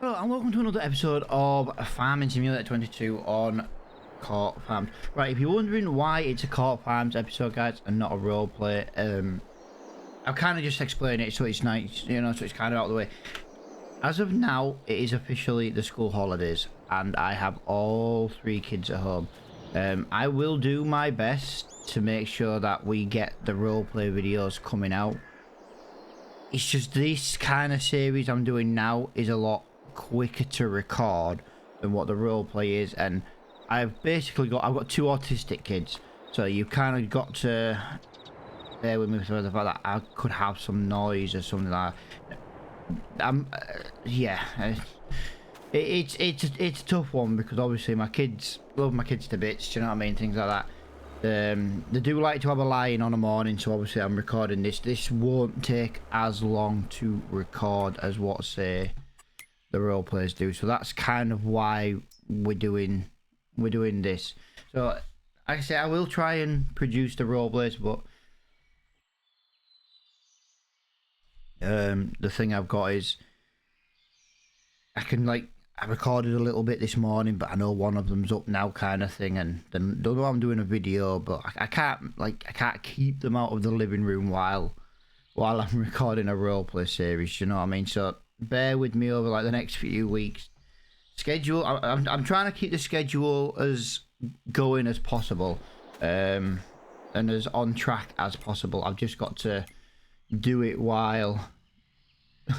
Hello and welcome to another episode of Farming Simulator 22 on Court Farms. Right, if you're wondering why it's a Court Farms episode, guys, and not a roleplay, I'll kind of just explain it so it's nice, so it's kind of out of the way. As of now, it is officially the school holidays, and I have all three kids at home. I will do my best to make sure that we get the roleplay videos coming out. It's just this kind of series I'm doing now is a lot quicker to record than what the roleplay is, and I've got two autistic kids, so you kind of got to bear with me for the fact that I could have some noise or something like that. It's a tough one because obviously my kids love my kids to bits, do you know what I mean, things like that. They do like to have a lie-in on a morning, so obviously I'm recording this won't take as long to record as what say the role players do, so that's kind of why we're doing this. So like I say, I will try and produce the role players, but the thing I've got is I recorded a little bit this morning, but I know one of them's up now, kind of thing, and then don't know I'm doing a video, but I can't keep them out of the living room while I'm recording a roleplay series, you know what I mean? So bear with me over like the next few weeks. Schedule, I'm trying to keep the schedule as going as possible, and as on track as possible. I've just got to do it while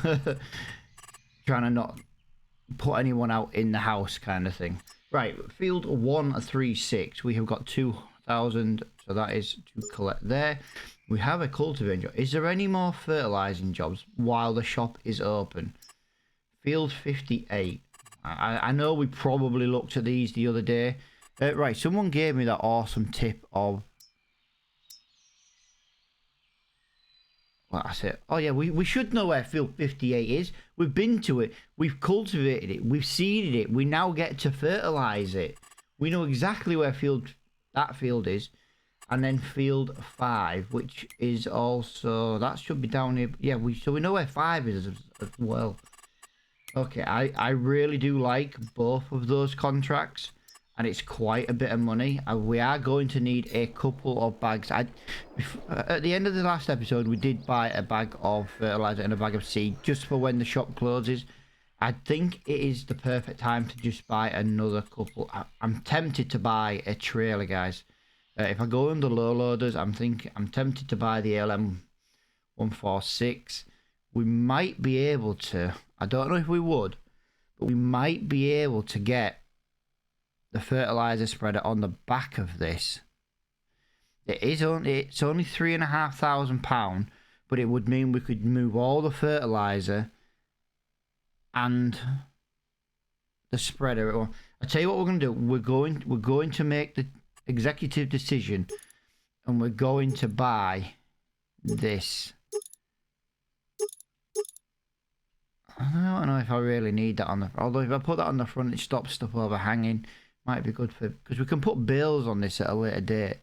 trying to not put anyone out in the house, kind of thing. Right, field 136. We have got 2,000, so that is to collect there. We have a cultivating job. Is there any more fertilizing jobs while the shop is open? Field 58. I know we probably looked at these the other day. Right, someone gave me that awesome tip of... Well, that's it. Oh yeah, we should know where field 58 is. We've been to it. We've cultivated it. We've seeded it. We now get to fertilize it. We know exactly where that field is. And then field 5, which is also... That should be down here. Yeah, so we know where 5 is as well. Okay, I really do like both of those contracts, and it's quite a bit of money. We are going to need a couple of bags. At the end of the last episode, we did buy a bag of fertilizer and a bag of seed just for when the shop closes. I think it is the perfect time to just buy another couple. I'm tempted to buy a trailer, guys. If I go on the low loaders, I'm tempted to buy the LM 146. We might be able to, I don't know if we would, but we might be able to get the fertilizer spreader on the back of this. It's only £3,500, but it would mean we could move all the fertilizer and the spreader. I tell you what we're going to do. We're going to make the executive decision, and we're going to buy this. I don't know if I really need that on the... Although if I put that on the front, it stops stuff overhanging. Might be good for... Because we can put bales on this at a later date.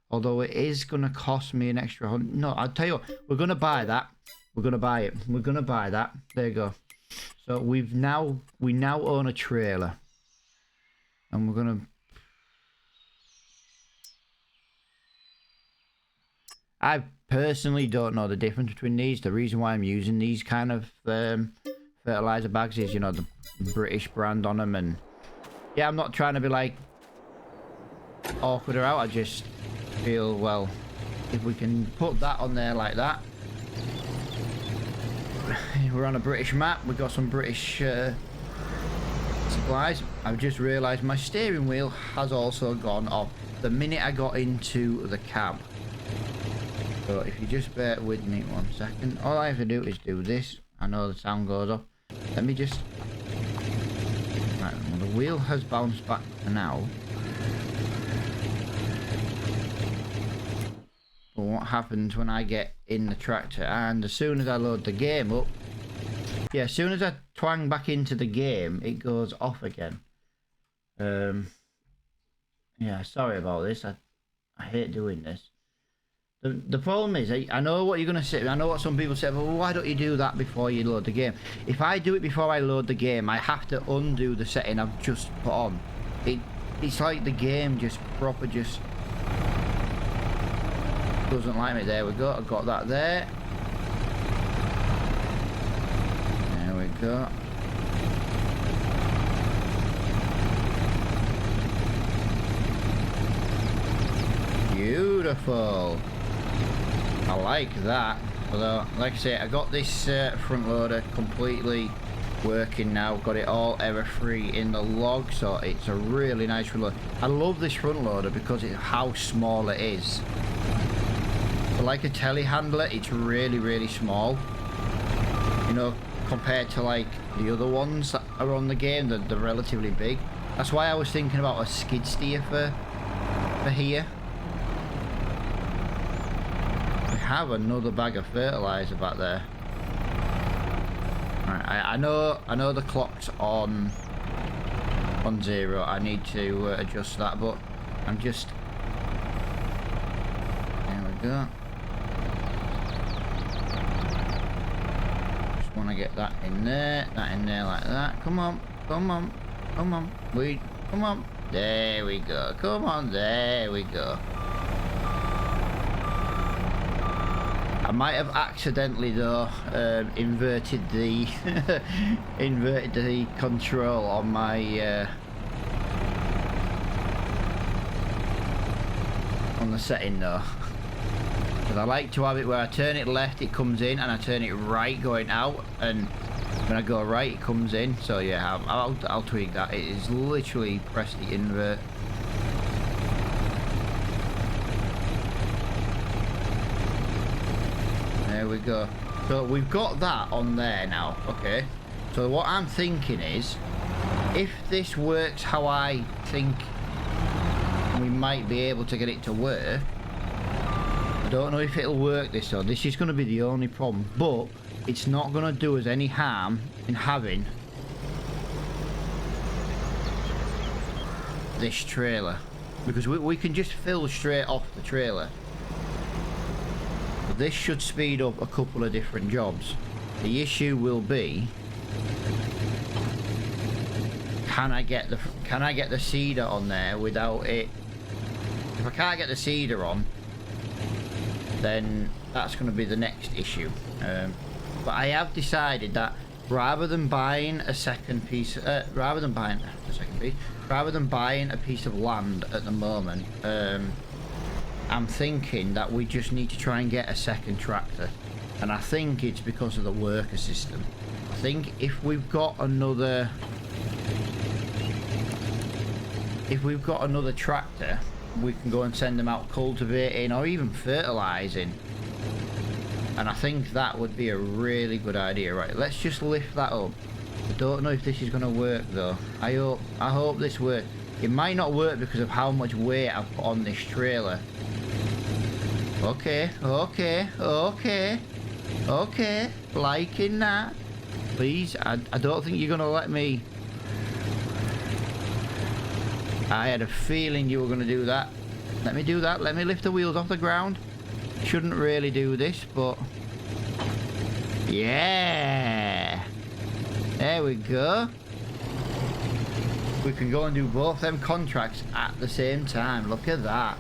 Although it is going to cost me an extra 100... No, I'll tell you what. We're going to buy that. We're going to buy it. We're going to buy that. There you go. So we now own a trailer. And we're going to... I personally don't know the difference between these. The reason why I'm using these kind of fertilizer bags is, the British brand on them, and yeah, I'm not trying to be like awkward or out. I just feel, well, if we can put that on there like that, we're on a British map. We've got some British supplies. I've just realised my steering wheel has also gone off the minute I got into the cab. So if you just bear with me 1 second, all I have to do is do this. I know the sound goes off. Let me just... Right, well, the wheel has bounced back for now. But what happens when I get in the tractor, and as soon as I load the game up, yeah, as soon as I twang back into the game, it goes off again. Yeah, sorry about this. I hate doing this. The problem is, I know what you're going to say. I know what some people say, but well, why don't you do that before you load the game? If I do it before I load the game, I have to undo the setting I've just put on. It's like the game just proper just doesn't like me. There we go. I got that there. There we go. Beautiful. I like that. Although, like I say, I got this front loader completely working now. Got it all error-free in the log, so it's a really nice front loader. I love this front loader because of how small it is. But like a telehandler, it's really, really small. You know, compared to like the other ones that are on the game, they're relatively big. That's why I was thinking about a skid steer for here. Have another bag of fertilizer back there. Right, I know the clock's on 0. I need to adjust that, but I'm just, there we go. Just want to get that in there like that. Come on, come on, come on, come on. There we go. Come on, there we go. I might have accidentally though inverted the inverted the control on my on the setting though, because I like to have it where I turn it left it comes in and I turn it right going out, and when I go right it comes in. So yeah, I'll tweak that. It is literally press the invert. There we go. So we've got that on there now. Okay. So what I'm thinking is, if this works how I think we might be able to get it to work, I don't know if it'll work this though. This is going to be the only problem, but it's not going to do us any harm in having this trailer, because we can just fill straight off the trailer. This should speed up a couple of different jobs. The issue will be, can I get the seeder on there without it? If I can't get the seeder on, then that's going to be the next issue. But I have decided that rather than buying a piece of land at the moment, I'm thinking that we just need to try and get a second tractor, and I think it's because of the worker system. I think if we've got another tractor, we can go and send them out cultivating or even fertilizing, and I think that would be a really good idea. Right, let's just lift that up. I don't know if this is going to work though. I hope this works. It might not work because of how much weight I've put on this trailer. Okay, liking that. Please, I don't think you're gonna let me. I had a feeling you were gonna do that. Let me do that. Let me lift the wheels off the ground. Shouldn't really do this, but yeah. There we go. We can go and do both them contracts at the same time. Look at that.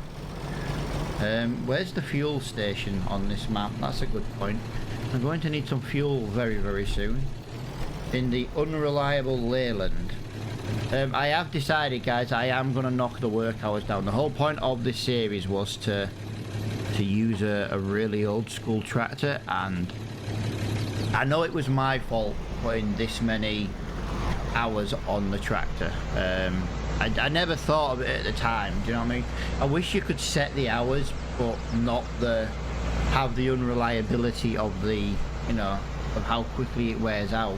Where's the fuel station on this map? That's a good point. I'm going to need some fuel very, very soon. In the unreliable Leyland. I have decided, guys, I am going to knock the work hours down. The whole point of this series was to use a really old school tractor, and I know it was my fault putting this many hours on the tractor. I never thought of it at the time, do you know what I mean? I wish you could set the hours, but not have the unreliability of the, you know, of how quickly it wears out.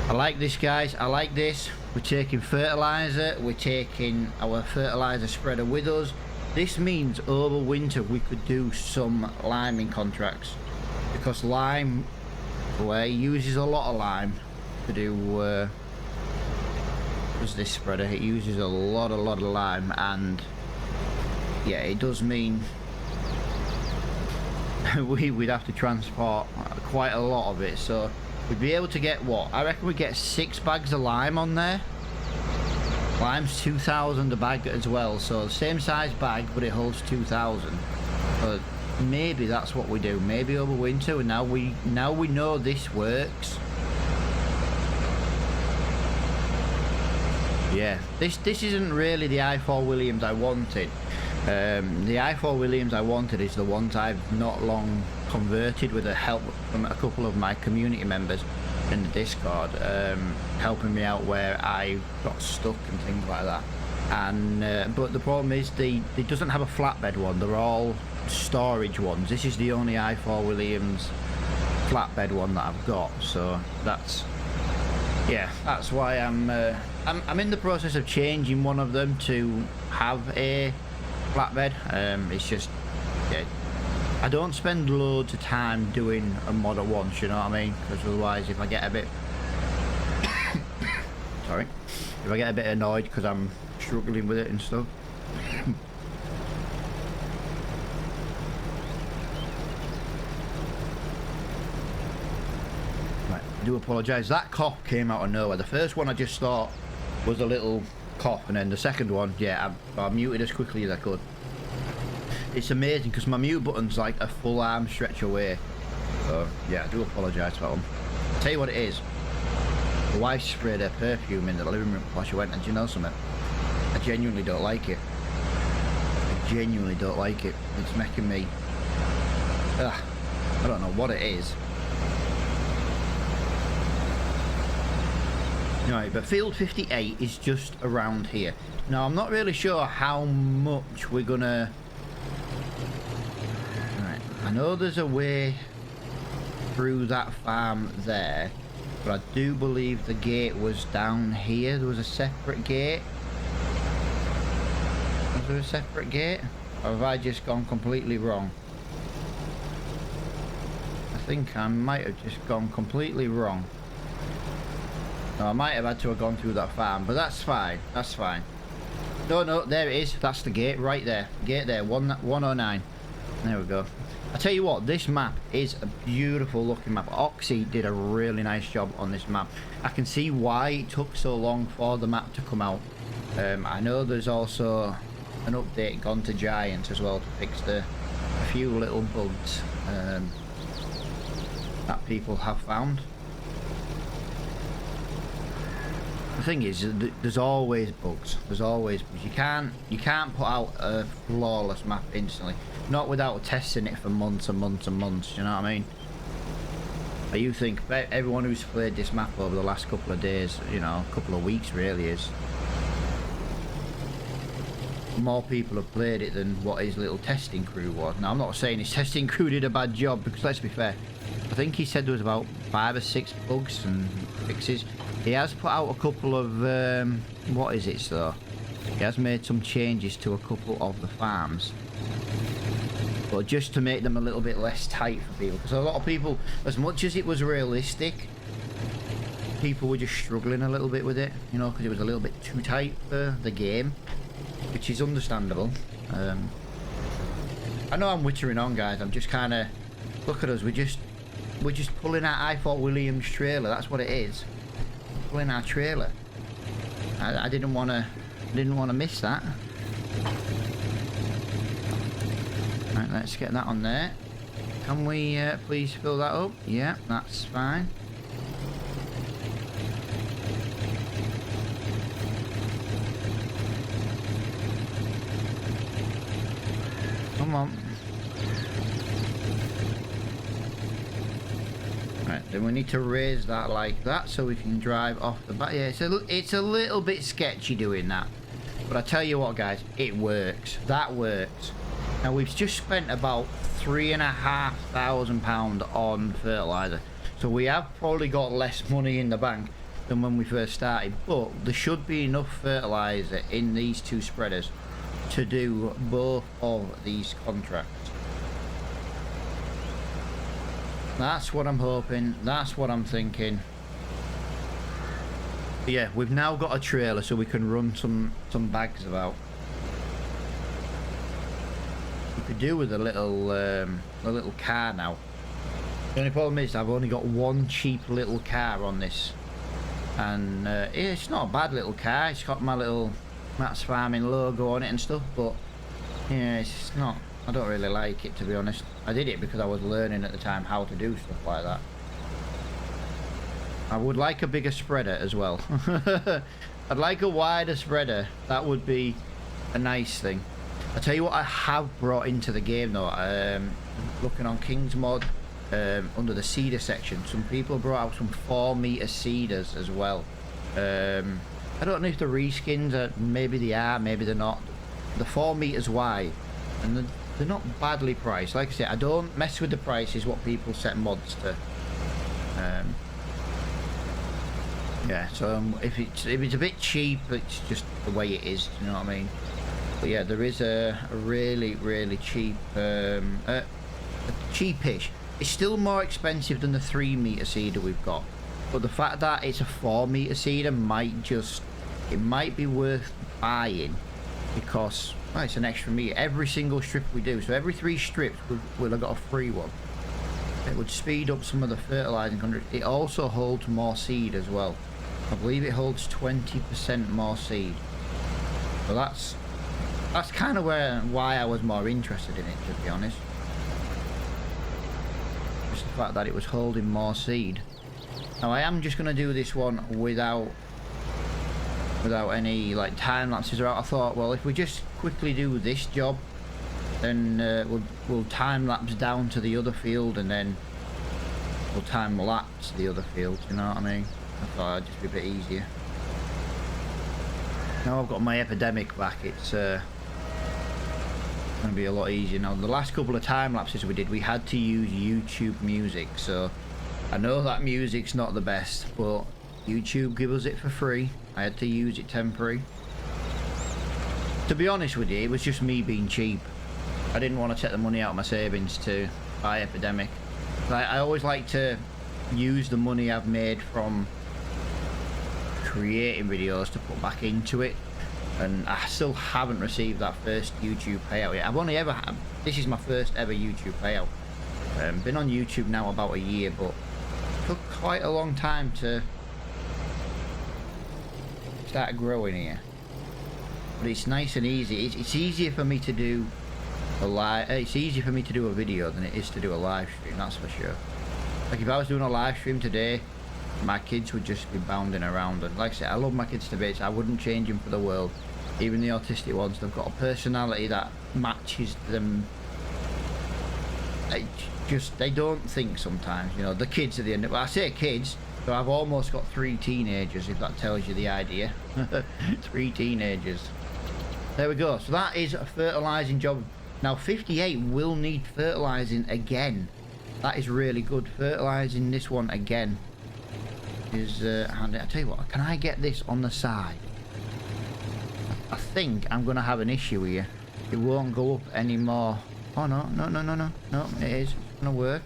I like this, guys. I like this. We're taking fertilizer. We're taking our fertilizer spreader with us. This means over winter we could do some liming contracts, because lime uses a lot of lime to do. Does this spreader? It uses a lot of lime, and yeah, it does mean we'd have to transport quite a lot of it, so we'd be able to get what? I reckon we'd get 6 bags of lime on there. Lime's 2,000 a bag as well, so same size bag, but it holds 2,000. But maybe that's what we do. Maybe over winter, and now we know this works. Yeah, this isn't really the IforWilliams I wanted. The IforWilliams I wanted is the ones I've not long converted with the help from a couple of my community members in the Discord, helping me out where I got stuck and things like that. And but the problem is it doesn't have a flatbed one. They're all storage ones. This is the only IforWilliams flatbed one that I've got. So that's why I'm in the process of changing one of them to have a flatbed. It's just, yeah, I don't spend loads of time doing a mod at once, you know what I mean? Because otherwise, if I get a bit sorry, if I get a bit annoyed because I'm struggling with it and stuff. Right, I do apologise. That cough came out of nowhere. The first one I just thought was a little cough, and then the second one, yeah, I muted as quickly as I could. It's amazing because my mute button's like a full arm stretch away. So yeah, I do apologise for that one. I'll tell you what it is. The wife sprayed her perfume in the living room while she went, and do you know something? I genuinely don't like it. I genuinely don't like it. It's making me... I don't know what it is. Right, but field 58 is just around here. Now, I'm not really sure how much we're gonna... Right, I know there's a way through that farm there, but I do believe the gate was down here. There was a separate gate. Was there a separate gate? Or have I just gone completely wrong? I think I might have just gone completely wrong. No, I might have had to have gone through that farm, but that's fine. That's fine. No, there it is. That's the gate right there. Gate there, 109. There we go. I tell you what, this map is a beautiful looking map. Oxy did a really nice job on this map. I can see why it took so long for the map to come out. I know there's also an update gone to Giant as well to fix a few little bugs that people have found. The thing is, there's always bugs. There's always bugs. You can't put out a flawless map instantly. Not without testing it for months and months and months. You know what I mean? But you think everyone who's played this map over the last couple of days, you know, a couple of weeks really is. More people have played it than what his little testing crew was. Now I'm not saying his testing crew did a bad job, because let's be fair. I think he said there was about 5 or 6 bugs and fixes. He has put out a couple of, what is it though? He has made some changes to a couple of the farms. But just to make them a little bit less tight for people. Because a lot of people, as much as it was realistic, people were just struggling a little bit with it. You know, because it was a little bit too tight for the game. Which is understandable. I know I'm wittering on, guys. I'm just kind of... Look at us, we're just pulling our IforWilliams trailer. That's what it is. Pulling our trailer. I didn't want to miss that. Right, let's get that on there. Can we please fill that up? Yeah, that's fine. Come on. Right, then we need to raise that like that so we can drive off the back. Yeah, it's a little bit sketchy doing that. But I tell you what, guys, it works. That works. Now, we've just spent about £3,500 on fertiliser. So we have probably got less money in the bank than when we first started. But there should be enough fertiliser in these 2 spreaders to do both of these contracts. That's what I'm hoping. That's what I'm thinking. But yeah, we've now got a trailer so we can run some bags about. We could do with a little car now. The only problem is I've only got one cheap little car on this, and it's not a bad little car. It's got my little Matt's Farming logo on it and stuff, but yeah, it's not. I don't really like it, to be honest. I did it because I was learning at the time how to do stuff like that. I would like a bigger spreader as well. I'd like a wider spreader. That would be a nice thing. I tell you what, I have brought into the game though. Looking on King's Mod. Under the cedar section, some people brought out some 4-meter cedars as well. I don't know if the reskins are, maybe they are, maybe they're not. They're 4 meters wide, and they're not badly priced. Like I said, I don't mess with the prices, what people set mods to. Yeah, so if it's a bit cheap, it's just the way it is. You know what I mean? But yeah, there is a really cheap, cheapish. It's still more expensive than the 3-meter cedar we've got, but the fact that it's a 4-meter cedar might be worth buying, because well, it's an extra meter every single strip we do. So every 3 strips we'll have got a free one. It would speed up some of the fertilizing content. It also holds more seed as well. I believe it holds 20% more seed. So that's kind of why I was more interested in it, to be honest. Just the fact that it was holding more seed. Now I am just going to do this one without any like time lapses or out. I thought, well, if we just quickly do this job, then we'll time lapse down to the other field, and then we'll time lapse the other field. You know what I mean? I thought it'd just be a bit easier. Now I've got my epidemic back, it's going to be a lot easier. Now the last couple of time lapses we did, we had to use YouTube music, so I know that music's not the best, but YouTube give us it for free. I had to use it temporary. To be honest with you, it was just me being cheap. I didn't want to take the money out of my savings to buy Epidemic. I always like to use the money I've made from creating videos to put back into it, and I still haven't received that first YouTube payout yet. I've only ever had, this is my first ever YouTube payout. Been on YouTube now about a year, but it took quite a long time to start growing here. But it's nice and easy. It's easier for me to do a live. It's easier for me to do a video than it is to do a live stream. That's for sure. Like if I was doing a live stream today, my kids would just be bounding around, and like I said, I love my kids to bits. I wouldn't change them for the world. Even the autistic ones, they've got a personality that matches them. They don't think sometimes, you know. The kids at the end. Well, I say kids, so I've almost got 3 teenagers, if that tells you the idea. 3 teenagers. There we go. So that is a fertilizing job. Now 58 will need fertilizing again. That is really good. Fertilizing this one again is handy. I tell you what, can I get this on the side? I think I'm gonna have an issue here. It won't go up anymore. Oh no, it is. It's gonna work.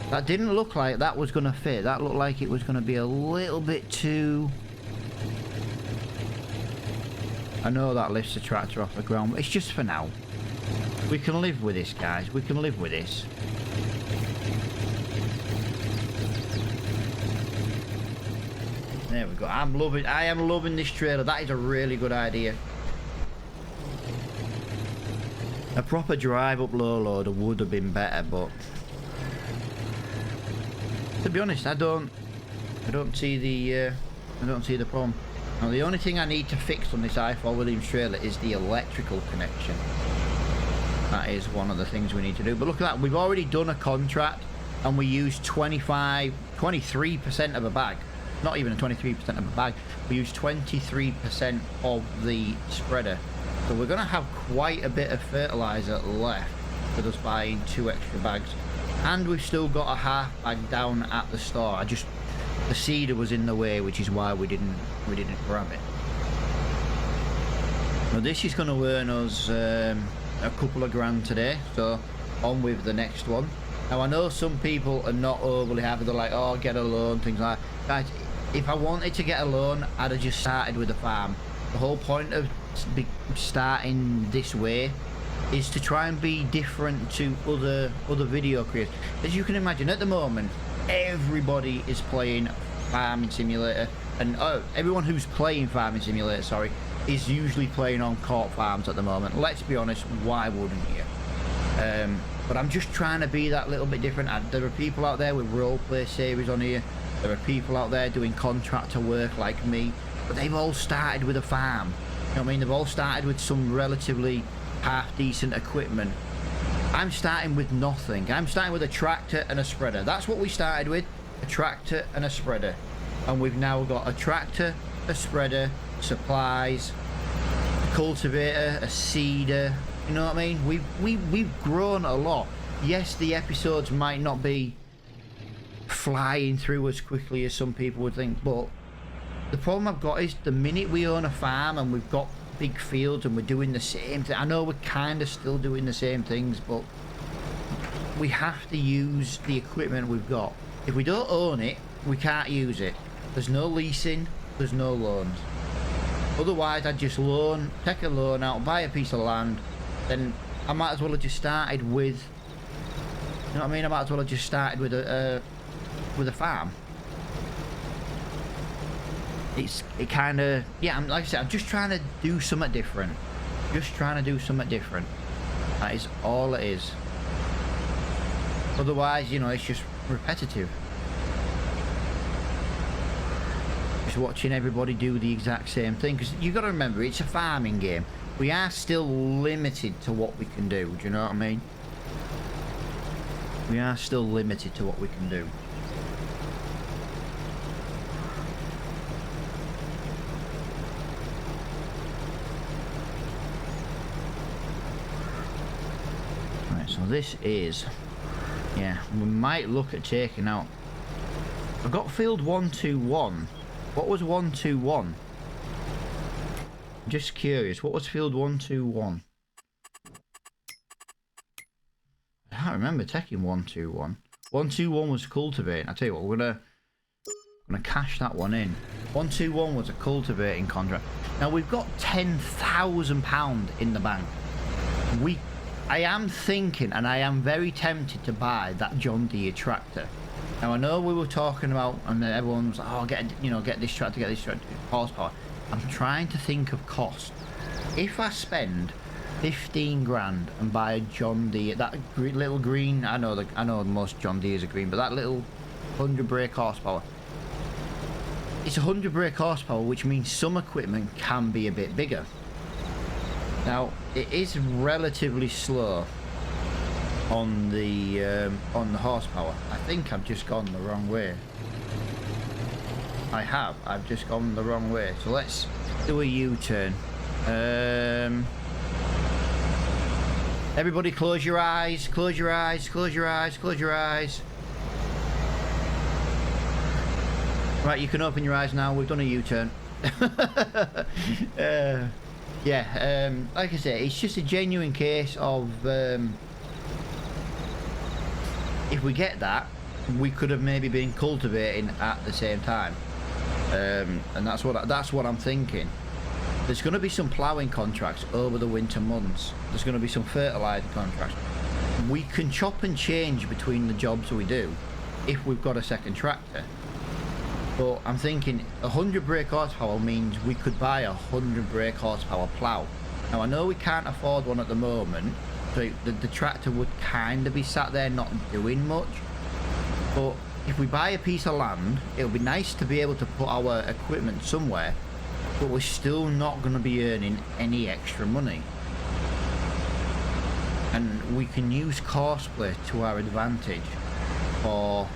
That didn't look like that was gonna fit. That looked like it was gonna be a little bit too... I know that lifts the tractor off the ground, but it's just for now. We can live with this, guys. We can live with this. There we go. I am loving this trailer. That is a really good idea. A proper drive up low loader would have been better, but to be honest, I don't see the problem. Now the only thing I need to fix on this IforWilliams trailer is the electrical connection. That is one of the things we need to do. But look at that, we've already done a contract and we used 23% of a bag. Not even a 23% of a bag. We used 23% of the spreader. So we're going to have quite a bit of fertilizer left with us buying 2 extra bags. And we've still got a half bag down at the store. The cedar was in the way, which is why we didn't grab it. Now this is going to earn us a couple of grand today, so on with the next one. Now I know some people are not overly happy. They're like, oh, get a loan, things like that. Guys, if I wanted to get a loan, I'd have just started with the farm. The whole point of starting this way is to try and be different to other video creators. As you can imagine, at the moment, everybody is playing Farming Simulator, and everyone who's playing Farming Simulator, sorry, is usually playing on Court Farms at the moment. Let's be honest, why wouldn't you? But I'm just trying to be that little bit different. There are people out there with roleplay series on here. There are people out there doing contractor work like me, but they've all started with a farm. You know what I mean? They've all started with some relatively half decent equipment. I'm starting with nothing. I'm starting with a tractor and a spreader. That's what we started with, a tractor and a spreader. And we've now got a tractor, a spreader, supplies, a cultivator, a seeder. You know what I mean? We've grown a lot. Yes, the episodes might not be flying through as quickly as some people would think, but the problem I've got is the minute we own a farm and we've got big fields and we're doing the same thing. I know we're kind of still doing the same things, but we have to use the equipment we've got. If we don't own it, we can't use it. There's no leasing, there's no loans. Otherwise, I'd just take a loan out, buy a piece of land, then I might as well have just started with, you know what I mean? I might as well have just started with a farm. It kind of, yeah, like I said, I'm just trying to do something different. Just trying to do something different. That is all it is. Otherwise, you know, it's just repetitive. Just watching everybody do the exact same thing, because you've got to remember, it's a farming game. We are still limited to what we can do. Do you know what I mean? We are still limited to what we can do. Right, so this is, yeah, we might look at taking out. I've got field 121. What was 121? Just curious, what was field 121? I can't remember taking 121. 121 was cultivating. I tell you what, we're gonna cash that one in. 121 was a cultivating contract. Now we've got £10,000 in the bank. I am thinking, and I am very tempted to buy that John Deere tractor. Now I know we were talking about, and everyone's like, oh, get this tractor, horsepower. I'm trying to think of cost. If I spend 15 grand and buy a John Deere, that little green, I know most John Deeres are green, but that little 100 brake horsepower, it's 100 brake horsepower, which means some equipment can be a bit bigger. Now it is relatively slow on the horsepower. I think I've just gone the wrong way. I've just gone the wrong way. So let's do a U-turn. Everybody close your eyes, close your eyes, close your eyes, close your eyes. Right, you can open your eyes now. We've done a U-turn. Yeah, like I say, it's just a genuine case of if we get that, we could have maybe been cultivating at the same time. And that's what I'm thinking. There's going to be some ploughing contracts over the winter months. There's going to be some fertilizer contracts. We can chop and change between the jobs we do if we've got a second tractor. But I'm thinking 100 brake horsepower means we could buy a 100 brake horsepower plough. Now I know we can't afford one at the moment, so the tractor would kind of be sat there not doing much. But if we buy a piece of land, it'll be nice to be able to put our equipment somewhere, but we're still not going to be earning any extra money. And we can use cosplay to our advantage for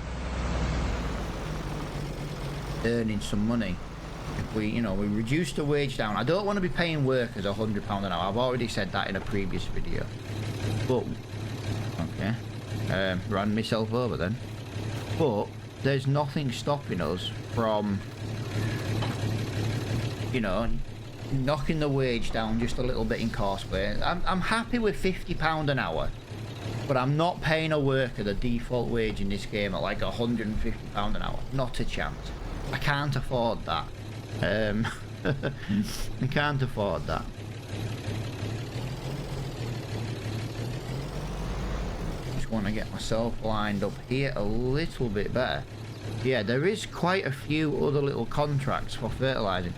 earning some money. If we, you know, we reduce the wage down. I don't want to be paying workers £100 an hour. I've already said that in a previous video. But okay, ran myself over then. But there's nothing stopping us from, you know, knocking the wage down just a little bit in cosplay. I'm happy with £50 an hour, but I'm not paying a worker the default wage in this game at like £150 an hour. Not a chance. I can't afford that. I can't afford that. just want to get myself lined up here a little bit better. Yeah, there is quite a few other little contracts for fertilizing,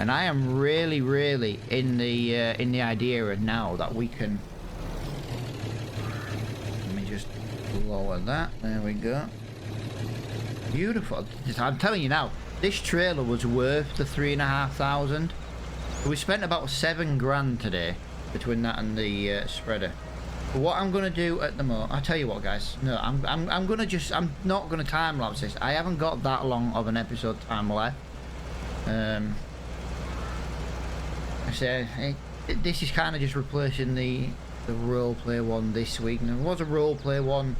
and I am really in the idea of now that we can. Let me just lower that. There we go. Beautiful. I'm telling you now, this trailer was worth the 3,500. We spent about 7 grand today between that and the spreader. But what I'm gonna do at the moment, I'll tell you what, guys. No, I'm not gonna time lapse this. I haven't got that long of an episode time left. I say this is kind of just replacing the role play one this week. And there was a role play one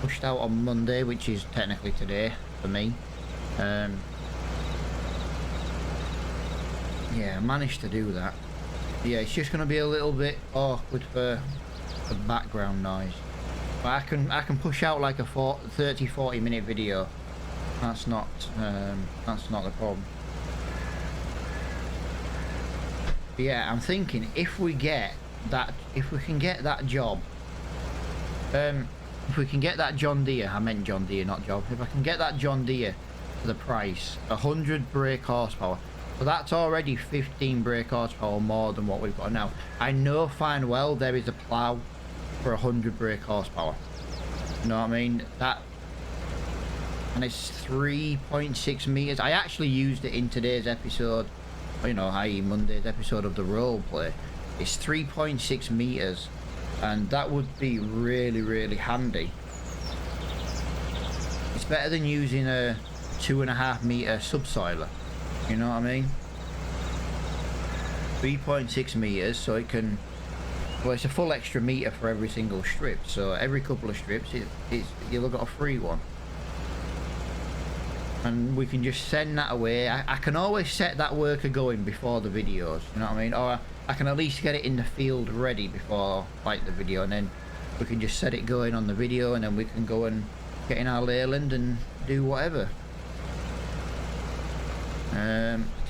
pushed out on Monday, which is technically today for me. Yeah, I managed to do that. Yeah, it's just gonna be a little bit awkward for the background noise, but I can push out like a 30-40 minute video. That's not the problem. But yeah, I'm thinking if we can get that job, if we can get that John Deere, I meant John Deere, not job. If I can get that John Deere for the price, 100 brake horsepower. So that's already 15 brake horsepower more than what we've got now. I know fine well there is a plough for 100 brake horsepower. You know what I mean? That, and it's 3.6 meters. I actually used it in today's episode, you know, i.e. Monday's episode of the role play. It's 3.6 meters, and that would be really handy. It's better than using a 2.5 meter subsoiler. You know what I mean? 3.6 meters, so it can. Well, it's a full extra meter for every single strip. So every couple of strips, you'll got a free one, and we can just send that away. I can always set that worker going before the videos. You know what I mean? Or I can at least get it in the field ready before like the video, and then we can just set it going on the video, and then we can go and get in our Leyland and do whatever.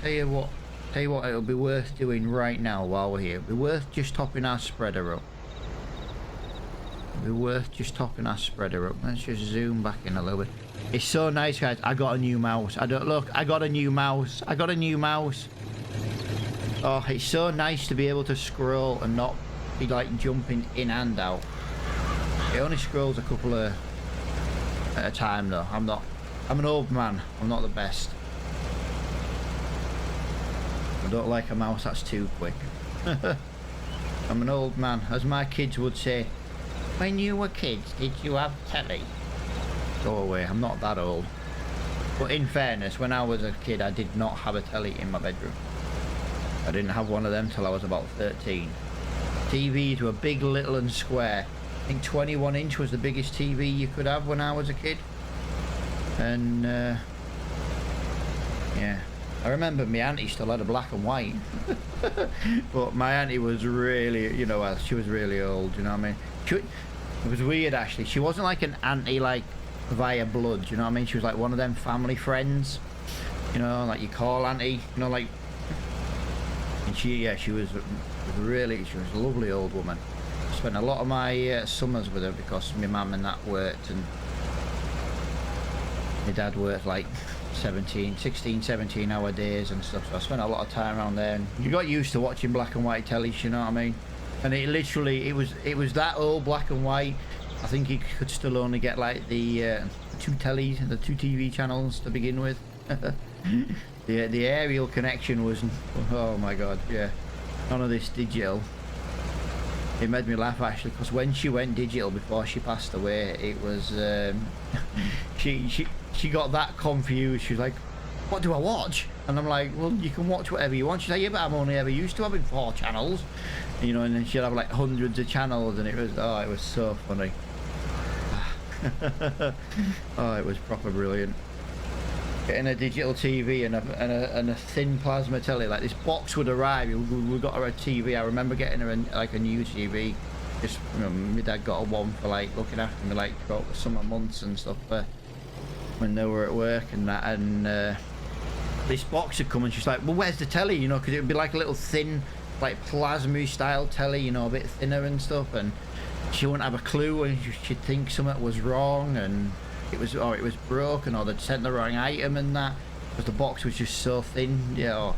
Tell you what, it'll be worth doing right now while we're here. It'll be worth just topping our spreader up. Let's just zoom back in a little bit. It's so nice, guys. I got a new mouse. I got a new mouse. Oh, it's so nice to be able to scroll and not be like jumping in and out. It only scrolls a couple of at a time though. I'm an old man. I'm not the best. I don't like a mouse that's too quick. I'm an old man. As my kids would say, when you were kids, did you have telly? Go away, I'm not that old. But in fairness, when I was a kid, I did not have a telly in my bedroom. I didn't have one of them till I was about 13. TVs were big, little and square. I think 21 inch was the biggest TV you could have when I was a kid. And yeah. I remember my auntie still had a black and white. But my auntie was really, you know, well, she was really old, you know what I mean? It was weird actually. She wasn't like an auntie like via blood, you know what I mean? She was like one of them family friends, you know, like you call auntie, you know, like. And she was a lovely old woman. I spent a lot of my summers with her because my mum and that worked, and my dad worked like 16, 17 hour days and stuff, so I spent a lot of time around there, and you got used to watching black and white tellies, you know what I mean? And it literally, it was that old black and white. I think you could still only get like the 2 tellies, the 2 TV channels to begin with. the aerial connection was, oh my god, yeah, none of this digital. It made me laugh actually, because when she went digital before she passed away, it was she got that confused. She was like, what do I watch? And I'm like, well, you can watch whatever you want. She's like, yeah, but I'm only ever used to having 4 channels, you know. And then she'd have like hundreds of channels, and it was so funny. Oh, it was proper brilliant. Getting a digital TV and a thin plasma telly, like this box would arrive. We got her a TV. I remember getting her like a new TV. Just, you know, my dad got her one for like looking after me like throughout the summer months and stuff when they were at work and that. And this box had come, and she's like, well, where's the telly? You know, because it would be like a little thin, like plasma style telly, you know, a bit thinner and stuff. And she wouldn't have a clue, and she'd think something was wrong, and it was broken, or they'd sent the wrong item and that, because the box was just so thin. Yeah.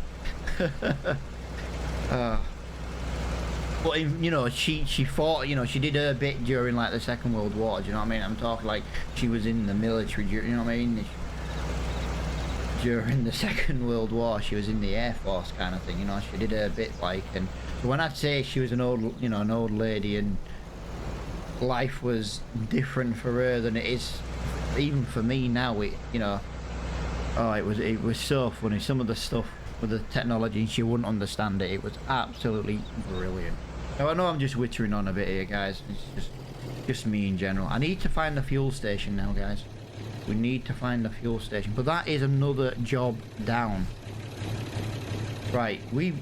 But you know, she fought. You know, she did her bit during like the Second World War. Do you know what I mean? I'm talking like she was in the military. You know what I mean? During the Second World War, she was in the Air Force kind of thing. You know, she did her bit like, and so when I say she was an old, you know, an old lady, and life was different for her than it is even for me now. It, you know, oh, it was so funny. Some of the stuff with the technology, and she wouldn't understand it. It was absolutely brilliant. Now I know I'm just wittering on a bit here, guys. It's just me in general. I need to find the fuel station now, guys. We need to find the fuel station, but that is another job down. Right, we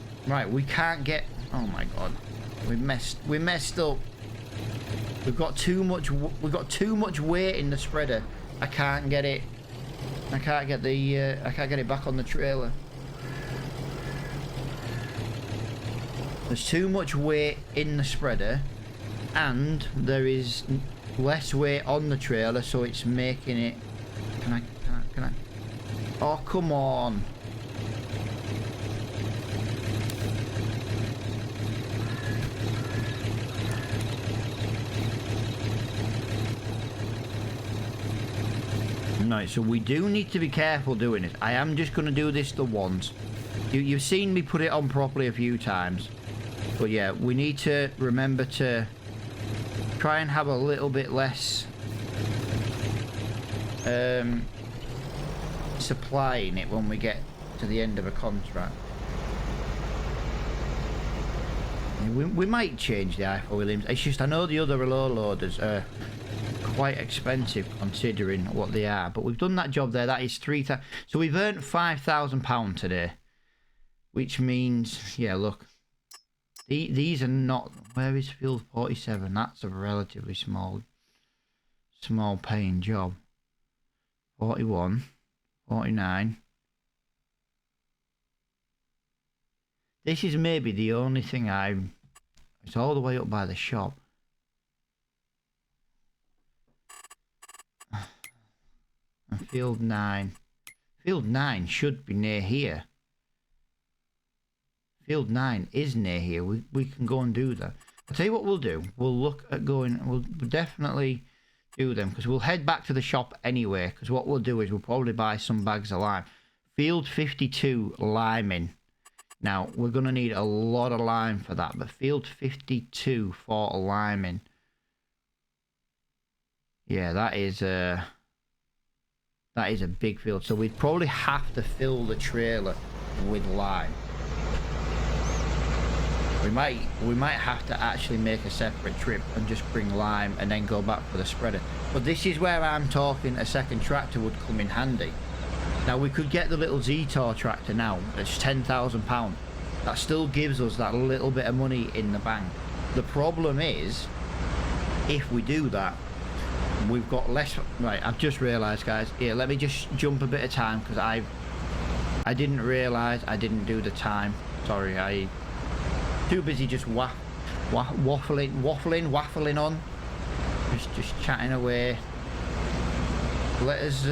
can't get. Oh my god, we messed up. We've got too much weight in the spreader. I can't get it. I can't get it back on the trailer. There's too much weight in the spreader, and there is less weight on the trailer, so it's making it. Can I? Oh, come on. Right, so we do need to be careful doing this. I am just going to do this the once. You've seen me put it on properly a few times. But yeah, we need to remember to try and have a little bit less supply in it when we get to the end of a contract. We might change the IforWilliams. It's just I know the other low loaders are quite expensive considering what they are, but we've done that job there. That is 3,000. So we've earned £5,000 today, which means, yeah, look, these are not. Where is field 47? That's a relatively small paying job. 41, 49. This is maybe the only thing it's all the way up by the shop. And field 9. Field 9 should be near here. Field 9 is near here. We can go and do that. I'll tell you what we'll do. We'll look at going. We'll definitely do them, because we'll head back to the shop anyway, because what we'll do is we'll probably buy some bags of lime. Field 52 liming. Now we're going to need a lot of lime for that, but field 52 for liming, yeah, that is a big field, so we'd probably have to fill the trailer with lime. We might have to actually make a separate trip and just bring lime and then go back for the spreader. But this is where I'm talking a second tractor would come in handy. Now we could get the little Z-Tor tractor now. It's £10,000. That still gives us that little bit of money in the bank. The problem is, if we do that, we've got less. Right, I've just realised, guys. Here, let me just jump a bit of time, because I didn't realise I didn't do the time. Sorry, I too busy just waffling on, just chatting away. Let's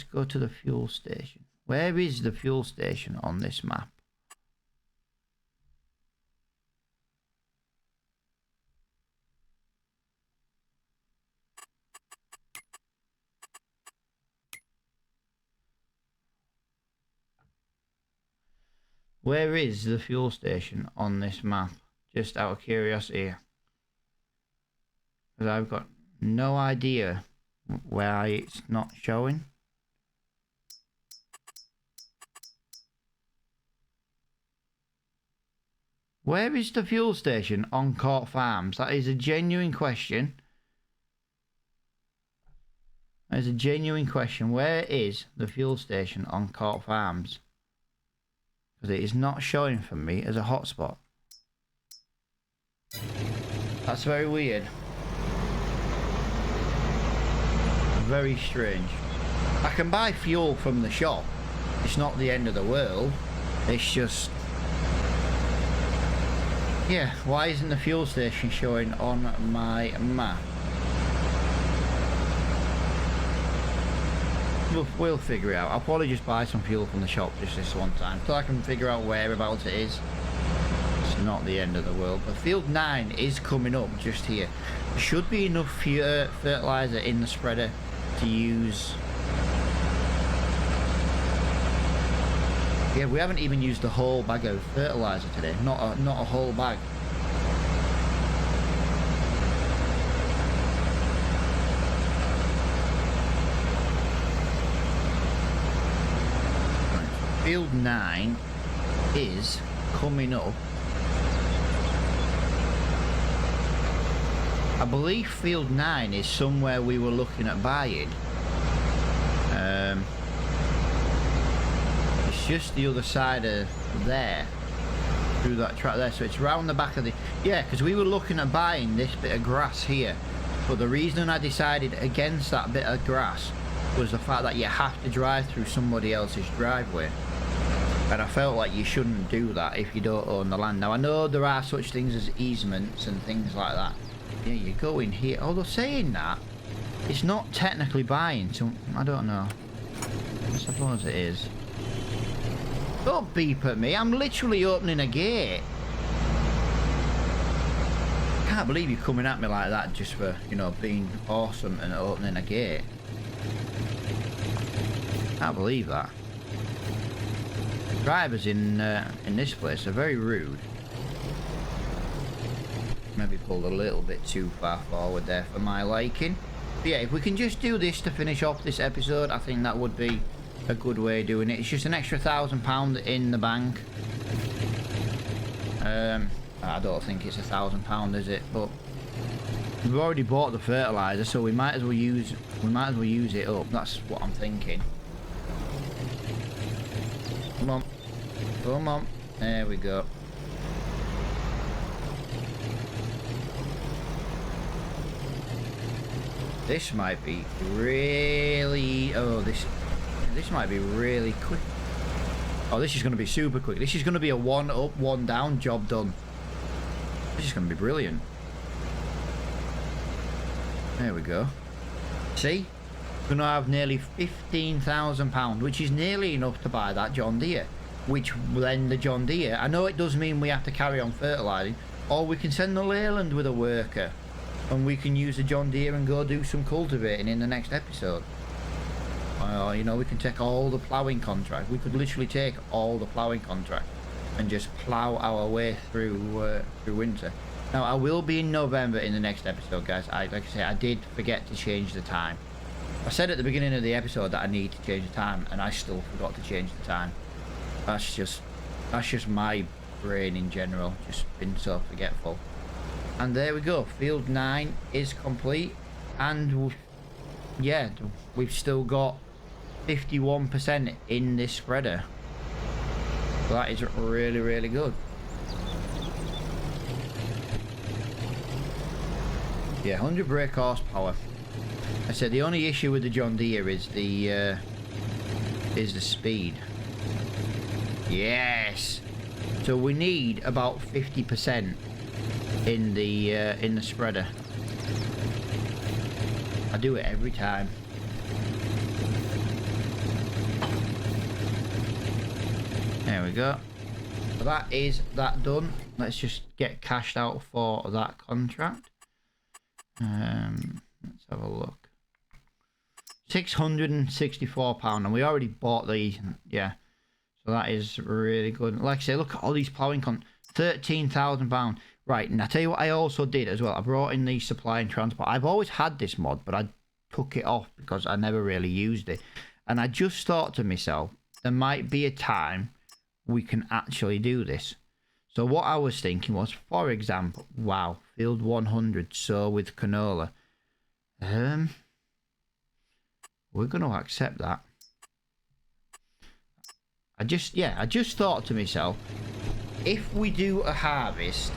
go to the fuel station. Where is the fuel station on this map? Where is the fuel station on this map? Just out of curiosity. Because I've got no idea why it's not showing. Where is the fuel station on Court Farms? That is a genuine question. That is a genuine question. Where is the fuel station on Court Farms? Because it is not showing for me as a hotspot. That's very weird. Very strange. I can buy fuel from the shop. It's not the end of the world. It's just Yeah, why isn't the fuel station showing on my map? We'll figure it out. I'll probably just buy some fuel from the shop just this one time, so I can figure out whereabouts it is. It's not the end of the world. But field 9 is coming up just here. There should be enough fertilizer in the spreader to use. Yeah, we haven't even used the whole bag of fertilizer today. Not a whole bag. Field 9 is coming up. I believe field 9 is somewhere we were looking at buying. It's just the other side of there, through that track there. So it's round the back of the... Yeah, because we were looking at buying this bit of grass here. But the reason I decided against that bit of grass was the fact that you have to drive through somebody else's driveway. And I felt like you shouldn't do that if you don't own the land. Now I know there are such things as easements and things like that. Yeah, you go in here. Although saying that, it's not technically buying, so I don't know. I suppose it is. Don't beep at me, I'm literally opening a gate. Can't believe you're coming at me like that just for, you know, being awesome and opening a gate. Can't believe that. Drivers in this place are very rude. Maybe pulled a little bit too far forward there for my liking. But yeah, if we can just do this to finish off this episode, I think that would be a good way of doing it. It's just an extra £1,000 in the bank. I don't think it's £1,000, is it? But we've already bought the fertilizer, so we might as well use it up. That's what I'm thinking. Come on. Come on. There we go. This might be really... Oh, this might be really quick. Oh, this is going to be super quick. This is going to be a one up, one down job done. This is going to be brilliant. There we go. See? We're going to have nearly £15,000, which is nearly enough to buy that John Deere. Which then the John Deere, I know it does mean we have to carry on fertilising, or we can send the Leyland with a worker, and we can use the John Deere and go do some cultivating in the next episode. You know, we can take all the ploughing contract. We could literally take all the ploughing contract and just plough our way through winter. Now, I will be in November in the next episode, guys. Like I say, I did forget to change the time. I said at the beginning of the episode that I need to change the time, and I still forgot to change the time. That's just my brain in general, just been so forgetful. And there we go, field 9 is complete, and yeah, we've still got 51% in this spreader. So that is really, really good. Yeah, 100 brake horsepower. I said the only issue with the John Deere is the speed. Yes. So we need about 50% in the spreader. I do it every time. There we go. So that is that done. Let's just get cashed out for that contract. Let's have a look. £664, and we already bought these. Yeah. So that is really good. Like I say, look at all these ploughing £13,000. Right, and I tell you what I also did as well. I brought in the supply and transport. I've always had this mod, but I took it off because I never really used it. And I just thought to myself, there might be a time we can actually do this. So what I was thinking was, for example, wow, field 100 sow with canola. We're going to accept that. I just thought to myself, if we do a harvest,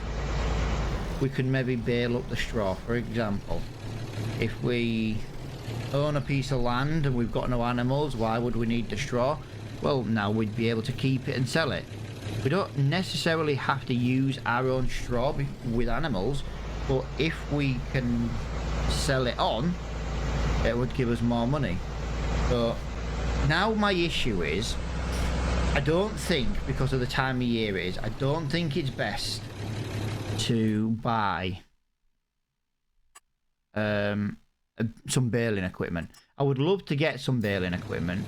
we could maybe bale up the straw. For example, if we own a piece of land and we've got no animals, why would we need the straw? Well, now we'd be able to keep it and sell it. We don't necessarily have to use our own straw with animals, but if we can sell it on, it would give us more money. So now my issue is, I don't think, because of the time of year it is, I don't think it's best to buy some baling equipment. I would love to get some baling equipment,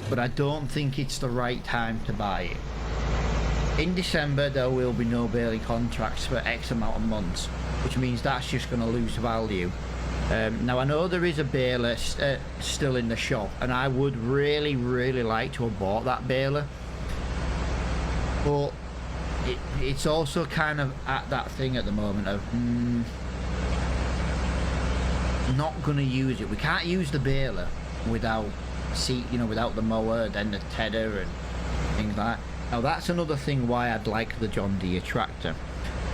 but I don't think it's the right time to buy it. In December there will be no baling contracts for X amount of months, which means that's just going to lose value. Now I know there is a baler still in the shop, and I would really like to have bought that baler, but it's also kind of at that thing at the moment of not gonna use it. We can't use the baler without without the mower, then the tedder and things like that. Now that's another thing why I'd like the John Deere tractor.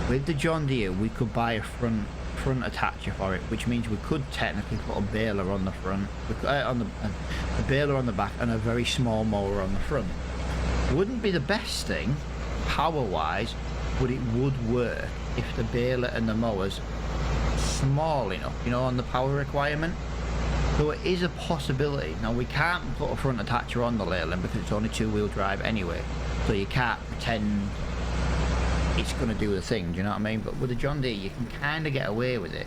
With the John Deere we could buy a front attacher for it, which means we could technically put a baler on the front, a baler on the back, and a very small mower on the front. Wouldn't be the best thing power wise, but it would work if the baler and the mowers small enough, on the power requirement. So it is a possibility. Now we can't put a front attacher on the Leyland because it's only 2-wheel drive anyway, so you can't pretend it's going to do the thing, do you know what I mean? But with the John Deere you can kind of get away with it,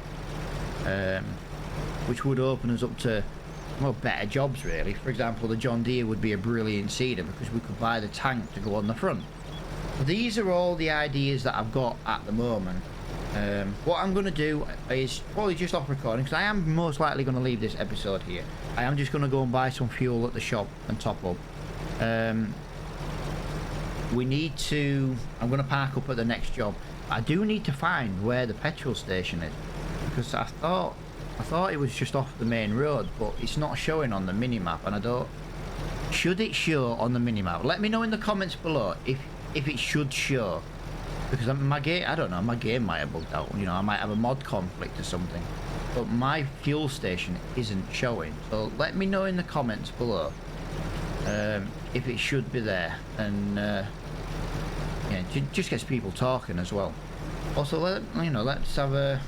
which would open us up to better jobs really. For example, the John Deere would be a brilliant seeder because we could buy the tank to go on the front. So these are all the ideas that I've got at the moment. What I'm going to do is probably just off recording, because I am most likely going to leave this episode here. I am just going to go and buy some fuel at the shop and top up. We need to, I'm going to park up at the next job. I do need to find where the petrol station is, because I thought it was just off the main road, but it's not showing on the mini-map, and I don't... Should it show on the mini-map? Let me know in the comments below if it should show, because my game, I don't know, my game might have bugged out, I might have a mod conflict or something, but my fuel station isn't showing. So let me know in the comments below if it should be there, and yeah, just gets people talking as well. Also, let's have a...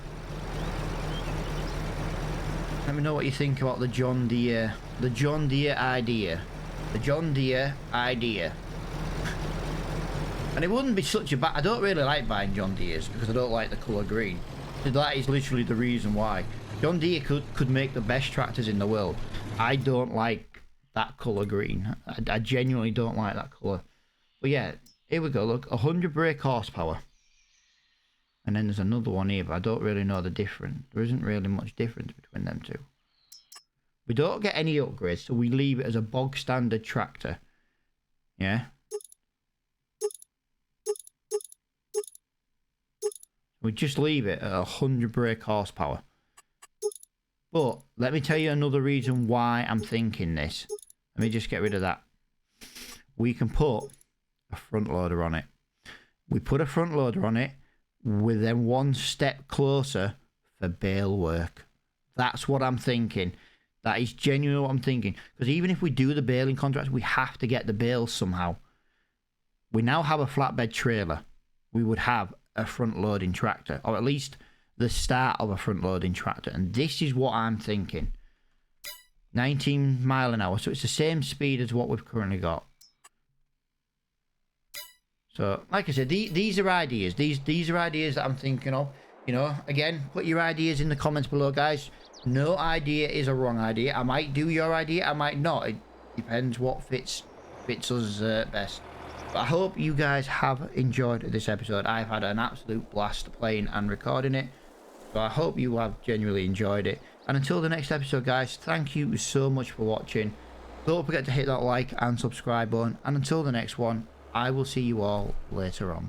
Let me know what you think about the John Deere idea. The John Deere idea. And it wouldn't be such a bad... I don't really like buying John Deeres because I don't like the colour green. That is literally the reason why. John Deere could make the best tractors in the world. I don't like that colour green. I genuinely don't like that colour. But yeah, here we go. Look, 100 brake horsepower. And then there's another one here, but I don't really know the difference. There isn't really much difference between them two. We don't get any upgrades, so we leave it as a bog standard tractor. Yeah. We just leave it at 100 brake horsepower. But let me tell you another reason why I'm thinking this. Let me just get rid of that. We can put a front loader on it. We put a front loader on it, we're then one step closer for bale work. That's what I'm thinking. That is genuinely what I'm thinking. Because even if we do the baling contracts, we have to get the bales somehow. We now have a flatbed trailer. We would have a front loading tractor, or at least the start of a front loading tractor. And this is what I'm thinking. 19 mile an hour. So it's the same speed as what we've currently got. So, like I said, these are ideas. These are ideas that I'm thinking of. Again, put your ideas in the comments below, guys. No idea is a wrong idea. I might do your idea, I might not. It depends what fits us best. But I hope you guys have enjoyed this episode. I've had an absolute blast playing and recording it. So I hope you have genuinely enjoyed it. And until the next episode, guys, thank you so much for watching. Don't forget to hit that like and subscribe button. And until the next one, I will see you all later on.